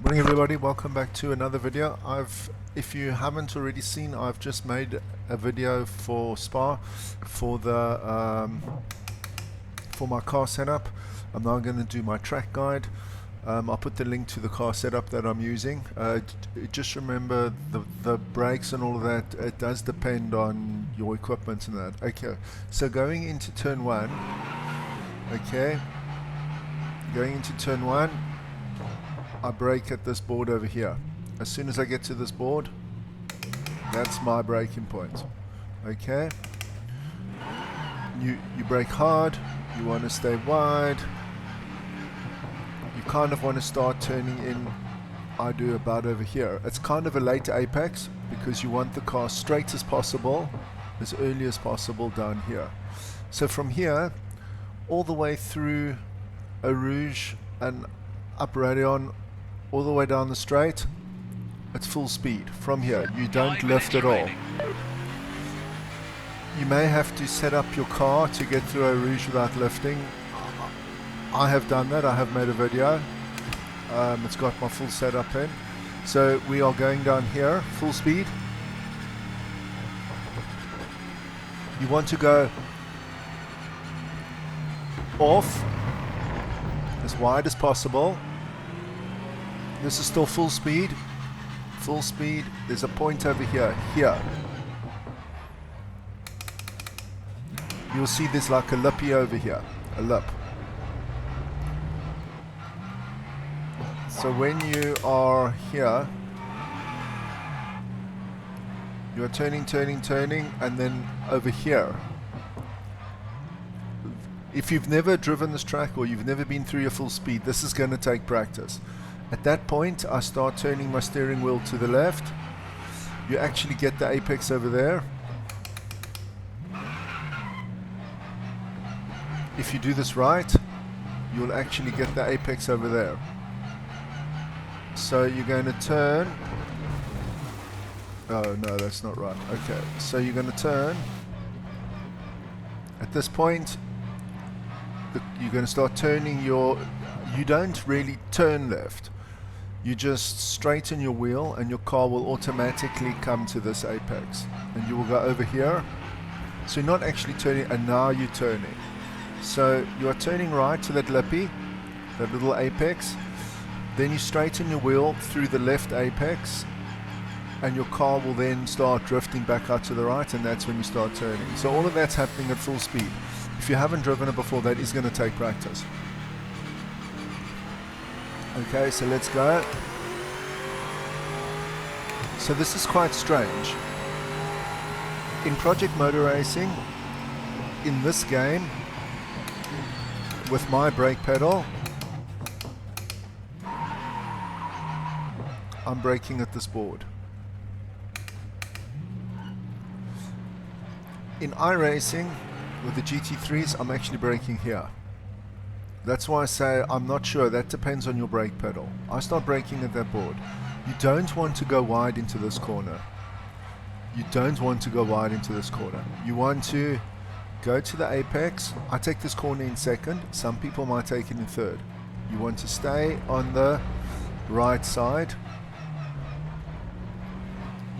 Morning everybody, welcome back to another video. If you haven't already seen, I've just made a video for Spa for the for my car setup. I'm now going to do my track guide. I'll put the link to the car setup that I'm using. Just remember the brakes and all of that, it does depend on your equipment and that. Okay, so going into turn 1, okay, going into turn 1, I brake at this board over here. As soon as I get to this board, that's my braking point. Okay, you brake hard, you want to stay wide, you kind of want to start turning in. I do about over here. It's kind of a late apex because you want the car straight as possible, as early as possible down here. So from here all the way through Eau Rouge and up Radion, all the way down the straight, it's full speed. From here you don't lift at all. You may have to set up your car to get through Eau Rouge without lifting. I have done that, I have made a video. It's got my full setup in. So we are going down here, full speed. You want to go off as wide as possible. This is still full speed. Full speed. There's a point over here. Here. You'll see there's like a lippy over here. A lip. So when you are here, you are turning, and then over here. If you've never driven this track or you've never been through your full speed, this is going to take practice. At that point, I start turning my steering wheel to the left. You actually get the apex over there. If you do this right, you'll actually get the apex over there. So you're going to turn. Oh no, that's not right. Okay, so you're going to turn. At this point, you're going to start turning your. You don't really turn left. You just straighten your wheel and your car will automatically come to this apex. And you will go over here. So you're not actually turning, and now you're turning. So you are turning right to that lippy, that little apex. Then you straighten your wheel through the left apex. And your car will then start drifting back out to the right, and that's when you start turning. So all of that's happening at full speed. If you haven't driven it before, that is going to take practice. Okay, so let's go. So this is quite strange. In Project Motor Racing, in this game, with my brake pedal, I'm braking at this board. In iRacing, with the GT3s, I'm actually braking here. That's why I say I'm not sure. That depends on your brake pedal. I start braking at that board. You don't want to go wide into this corner. You don't want to go wide into this corner. You want to go to the apex. I take this corner in second. Some people might take it in third. You want to stay on the right side.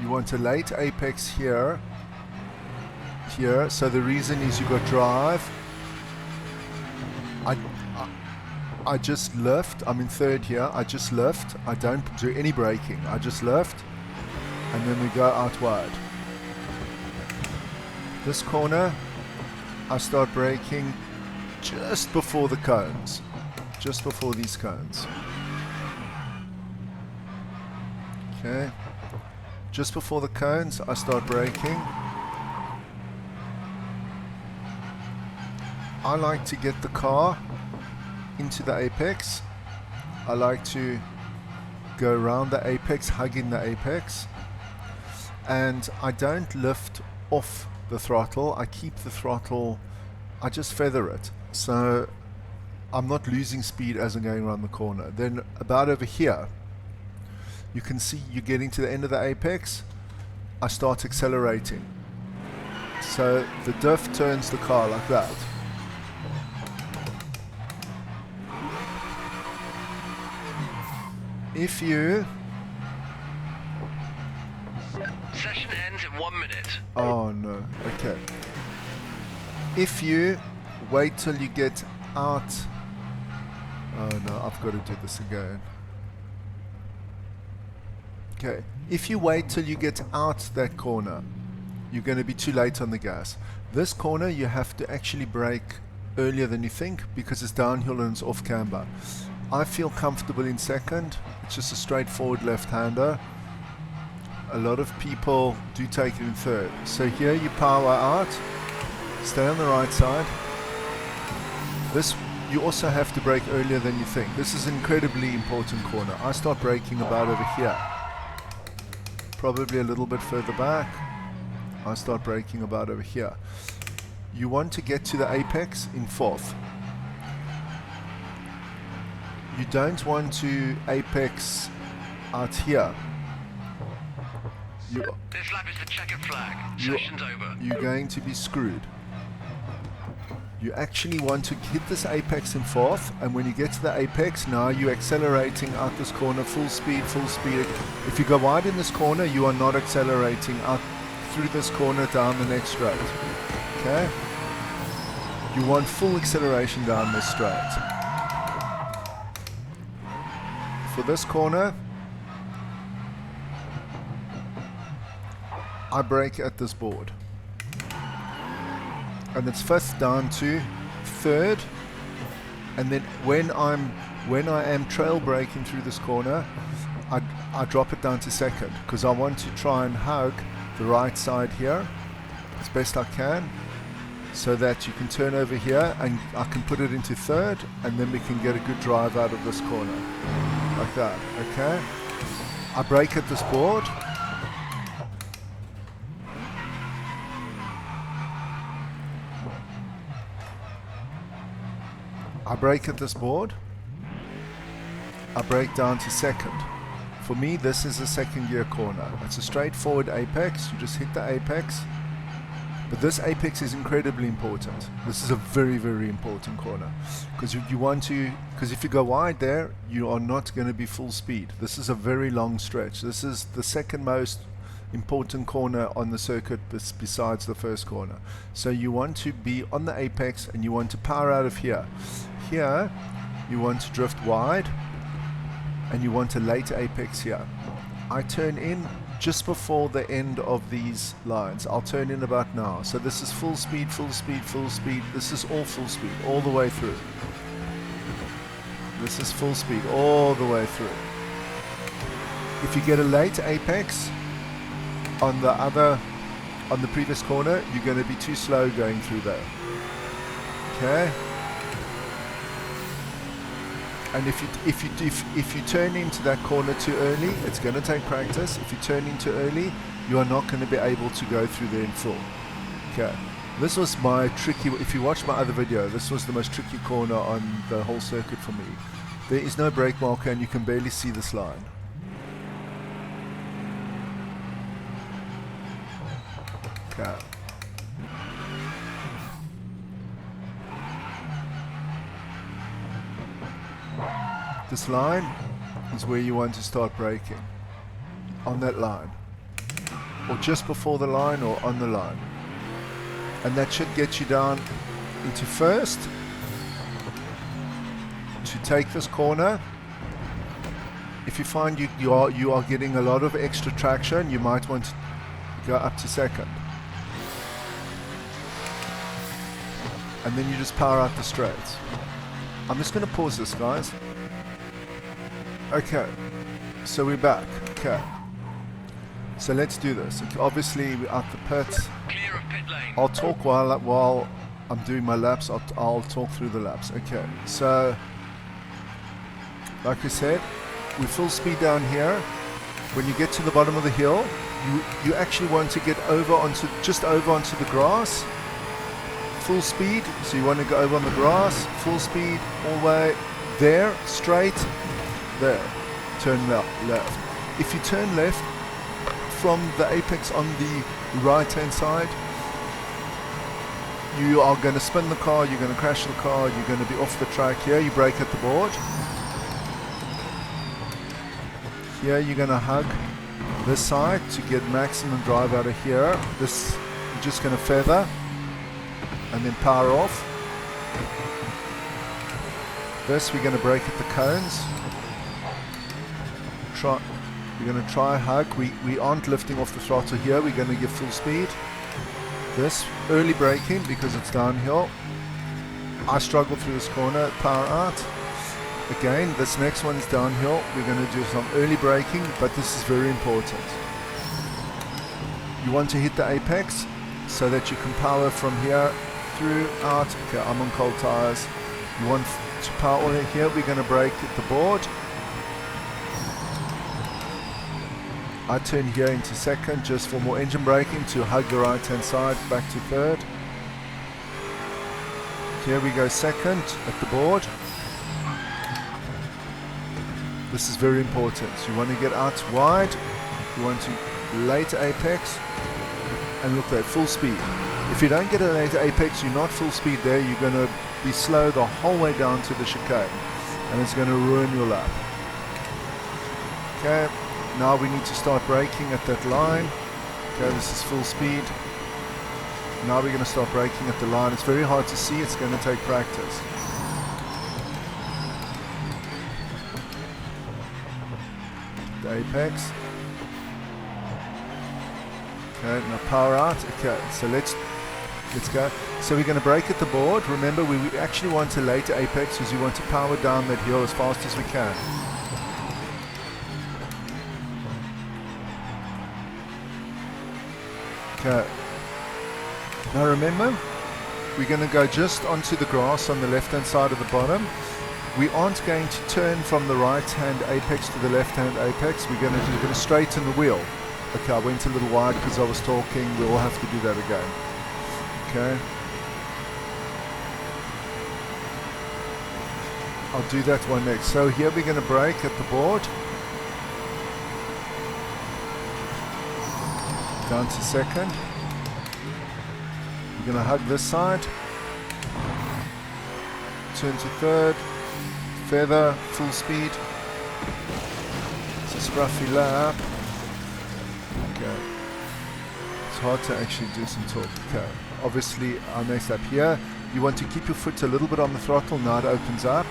You want a late apex here. Here. So the reason is you got drive. I just lift. I'm in third here. I just lift. I don't do any braking. I just lift, and then we go out wide. This corner, I start braking just before the cones, just before these cones. Okay, just before the cones, I start braking. I like to get the car into the apex. I like to go around the apex, hugging the apex, and I don't lift off the throttle. I keep the throttle, I just feather it, so I'm not losing speed as I'm going around the corner. Then about over here, you can see you're getting to the end of the apex. I start accelerating, so the Diff turns the car like that. if you... Session ends in 1 minute. Oh no, okay. If you wait till you get out... Oh no, I've got to do this again. Okay, if you wait till you get out that corner, you're going to be too late on the gas. This corner you have to actually brake earlier than you think because it's downhill and it's off camber. I feel comfortable in second. It's just a straightforward left-hander. A lot of people do take it in third. So here you power out, stay on the right side. This, you also have to brake earlier than you think. This is an incredibly important corner. I start braking about over here. Probably a little bit further back. I start braking about over here. You want to get to the apex in fourth. You don't want to apex out here. This lap is the checkered flag. Session's over. You're going to be screwed. You actually want to hit this apex in fourth, and when you get to the apex, now you're accelerating out this corner, full speed, full speed. If you go wide in this corner, you are not accelerating out through this corner down the next straight. Okay? You want full acceleration down this straight. For this corner, I brake at this board. And it's fifth down to third, and then when I am trail braking through this corner, I drop it down to second because I want to try and hug the right side here as best I can, so that you can turn over here and I can put it into third, and then we can get a good drive out of this corner like that. Okay, I brake at this board. I brake at this board. I brake down to second. For me, this is a second gear corner. It's a straightforward apex. You just hit the apex. But this apex is incredibly important. This is a very, very important corner. Because you want to, because if you go wide there, you are not going to be full speed. This is a very long stretch. This is the second most important corner on the circuit besides the first corner. So you want to be on the apex and you want to power out of here. Here you want to drift wide and you want a late apex here. I turn in just before the end of these lines. I'll turn in about now. So this is full speed, full speed, full speed. This is all full speed all the way through. This is full speed all the way through. If you get a late apex on the previous corner, you're going to be too slow going through there. Okay. And if you turn into that corner too early, it's going to take practice. If you turn in too early, you are not going to be able to go through there in full. Okay. This was my tricky. If you watch my other video, this was the most tricky corner on the whole circuit for me. There is no brake marker, and you can barely see this line. Okay. This line is where you want to start braking. On that line. Or just before the line or on the line. And that should get you down into first. To take this corner. If you find you are getting a lot of extra traction, you might want to go up to second. And then you just power out the straights. I'm just going to pause this, guys. Okay, so we're back. Okay, so let's do this. Okay, obviously we're at the pit. Clear of pit lane. I'll talk while I'm doing my laps. I'll talk through the laps. Okay, so like I said, we're full speed down here. When you get to the bottom of the hill, you actually want to get just over onto the grass. Full speed, so you want to go over on the grass, full speed, all the way there, straight, there, turn left. If you turn left from the apex on the right hand side, you are going to spin the car, you're going to crash the car, you're going to be off the track. Here you brake at the board. Here you're going to hug this side to get maximum drive out of here. This, you're just going to feather and then power off. This we're going to brake at the cones. We're going to try hug. We aren't lifting off the throttle here. We're going to give full speed. This early braking because it's downhill. I struggle through this corner. Power out. Again, this next one's downhill. We're going to do some early braking, but this is very important. You want to hit the apex so that you can power from here through out. Okay, I'm on cold tires. You want to power here. We're going to brake at the board. I turn here into second just for more engine braking to hug the right hand side back to third. Here we go second at the board. This is very important. You want to get out wide. You want to late apex and look at full speed. If you don't get a late apex, you're not full speed there. You're going to be slow the whole way down to the chicane and it's going to ruin your lap. Okay. Now we need to start braking at that line. Okay, this is full speed. Now we're going to start braking at the line. It's very hard to see. It's going to take practice. The apex. Okay, now power out. Okay, so let's go. So we're going to brake at the board. Remember, we actually want a later apex because we want to power down that hill as fast as we can. Okay. Now remember, we're going to go just onto the grass on the left hand side of the bottom. We aren't going to turn from the right hand apex to the left hand apex. We're going to straighten the wheel. Okay, I went a little wide because I was talking. We'll have to do that again. Okay. I'll do that one next. So here we're going to brake at the board. Down to second. You're going to hug this side. Turn to third. Feather, full speed. It's a scruffy lap. Okay. It's hard to actually do some torque. Okay. Obviously, our next lap here, you want to keep your foot a little bit on the throttle. Now it opens up.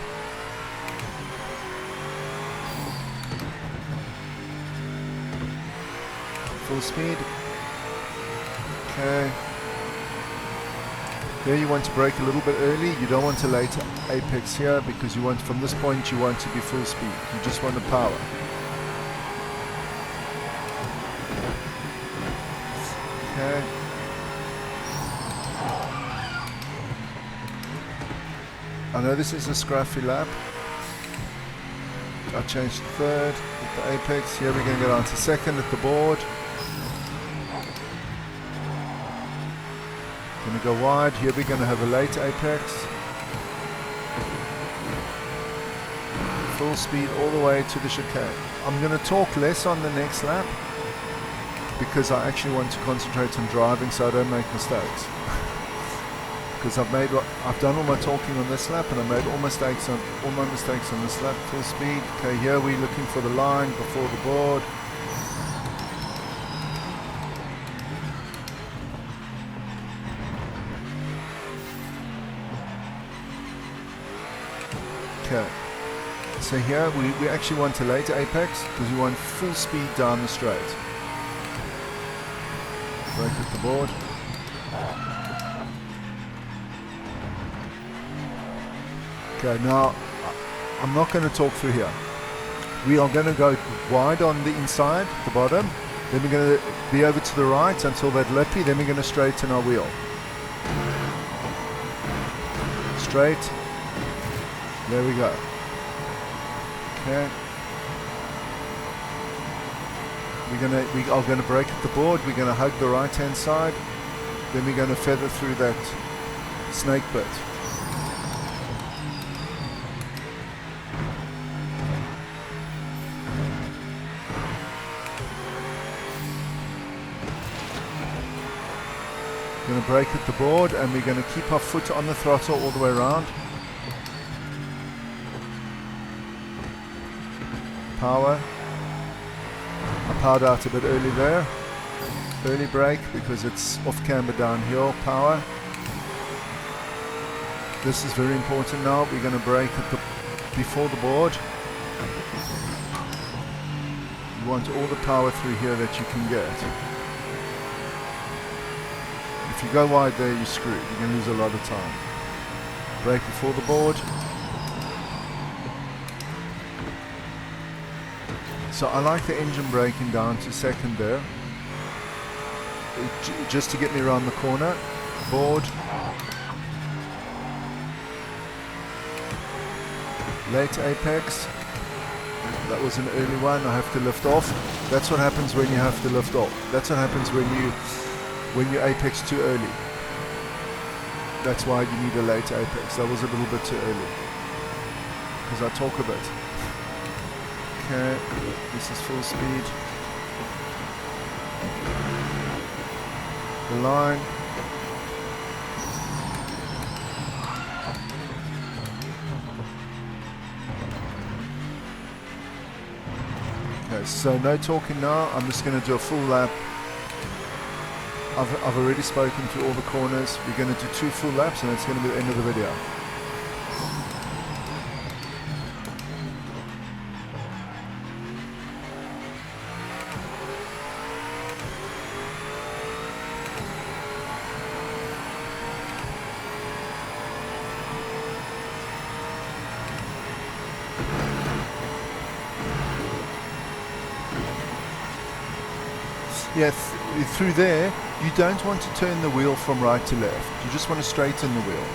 Full speed. Okay. There you want to brake a little bit early. You don't want to late apex here because you want, from this point, you want to be full speed. You just want to power. Okay. I know this is a scruffy lap. I changed to third with the apex. Here we're going to get on to second at the board. Going to go wide. Here we're going to have a late apex. Full speed all the way to the chicane. I'm going to talk less on the next lap because I actually want to concentrate on driving so I don't make mistakes. Because I've done all my talking on this lap and I made all my mistakes on this lap. Full speed. Okay, here we're looking for the line before the board. Okay, so here we actually want a later apex because we want full speed down the straight. Brake at the board. Okay, now I'm not going to talk through here. We are going to go wide on the inside, the bottom. Then we're going to be over to the right until that lippy. Then we're going to straighten our wheel. Straight. There we go. Okay. We are going to brake at the board. We're going to hug the right hand side. Then we're going to feather through that snake bit. We're going to brake at the board and we're going to keep our foot on the throttle all the way around. Power. I powered out a bit early there. Early brake because it's off camber downhill power. This is very important now. We're going to brake at before the board. You want all the power through here that you can get. If you go wide there, you're screwed. You're going to lose a lot of time. Brake before the board. So I like the engine braking down to second there. Just to get me around the corner. Board. Late apex. That was an early one. I have to lift off. That's what happens when you have to lift off. That's what happens when you apex too early. That's why you need a late apex. That was a little bit too early. Because I talk a bit. Okay, this is full speed. The line. Okay, so no talking now. I'm just going to do a full lap. I've already spoken to all the corners. We're going to do 2 full laps and it's going to be the end of the video. Yeah, through there, you don't want to turn the wheel from right to left. You just want to straighten the wheel.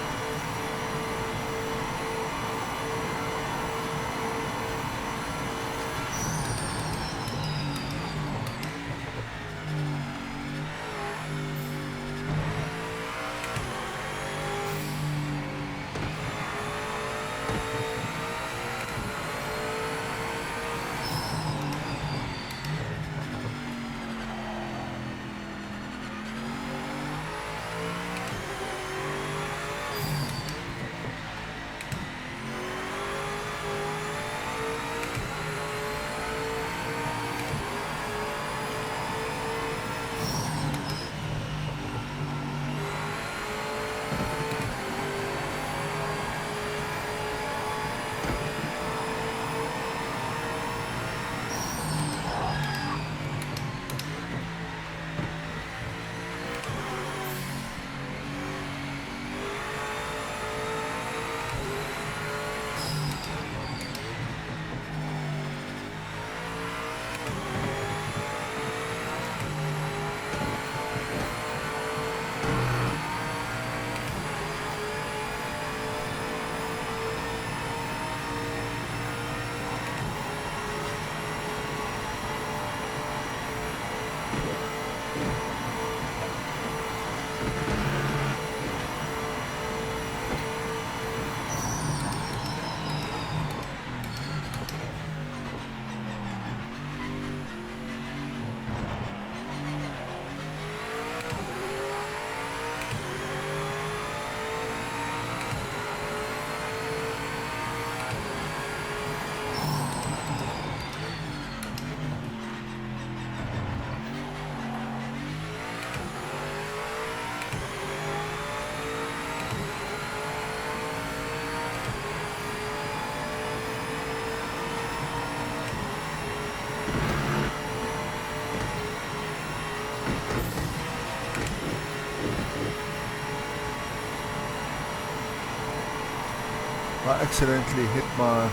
I accidentally hit my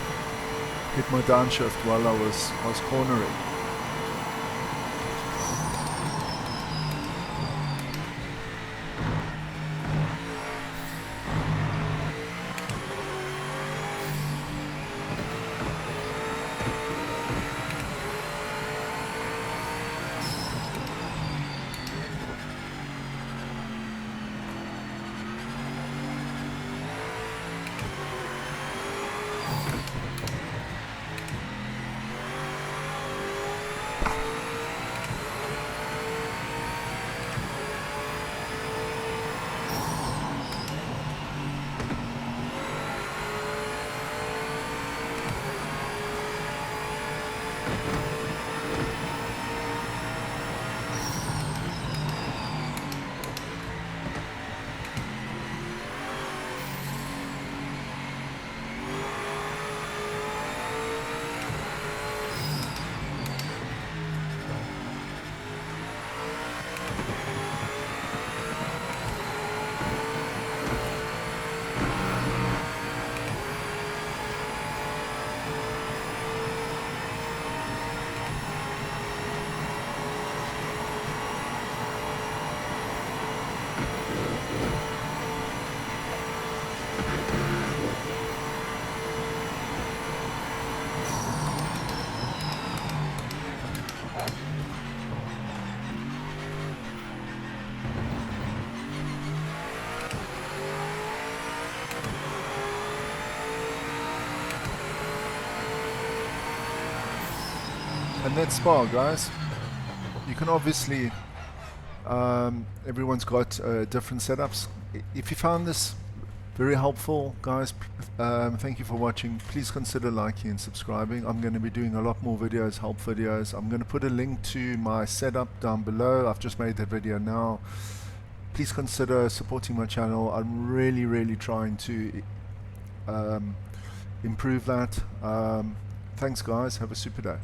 downshift while I was cornering. and that's Spa, guys. You can obviously, everyone's got different setups. If you found this very helpful, guys, thank you for watching. Please consider liking and subscribing. I'm going to be doing a lot more videos, help videos. I'm going to put a link to my setup down below. I've just made that video now. Please consider supporting my channel. I'm really trying to improve that. Thanks, guys. Have a super day.